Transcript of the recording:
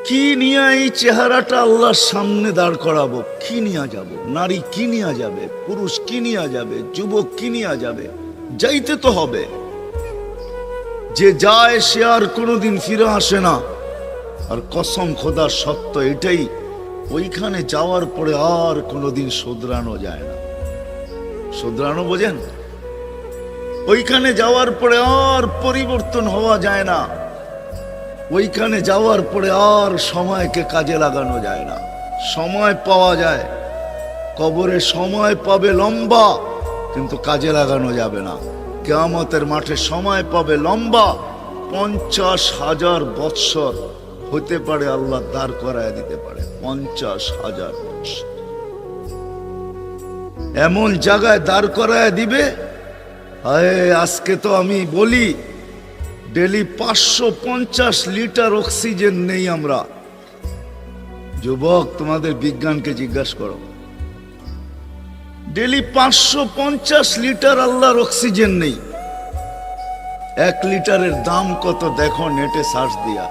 কি নিয়ে এই চেহারাটা আল্লাহর সামনে দাঁড় করাবো? কি নিয়ে যাব? নারী কি নিয়ে যাবে? পুরুষ কি নিয়ে যাবে? যুবক কি নিয়ে যাবে? যাইতে তো হবে। যে যায় সে আর কোনোদিন ফিরে আসে না। আর কসম খোদার সত্য এটাই, ওইখানে যাওয়ার পরে আর কোনোদিন শোধরানো যায় না। শোধরানো বোঝেন? ওইখানে যাওয়ার পরে আর পরিবর্তন হওয়া যায় না। ওইখানে যাওয়ার পরে আর সময়কে কাজে লাগানো যায় না। সময় পাওয়া যায়, কবরে সময় পাবে লম্বা, কিন্তু কাজে লাগানো যাবে না। কিয়ামতের মাঠে সময় পাবে লম্বা, 50,000 বৎসর হতে পারে আল্লাহ দাঁড় করায় দিতে পারে। 50,000 বৎসর এমন জায়গায় দাঁড় করায় দিবে। আজকে তো আমি বলি ডেলি 550 লিটার অক্সিজেন নেই আমরা। যুবক, তোমাদের বিজ্ঞানকে জিজ্ঞাসা করো, ডেলি 550 লিটার আল্লাহর অক্সিজেন নেই। 1 লিটারের দাম কত দেখো নেটে সার্চ দিয়া।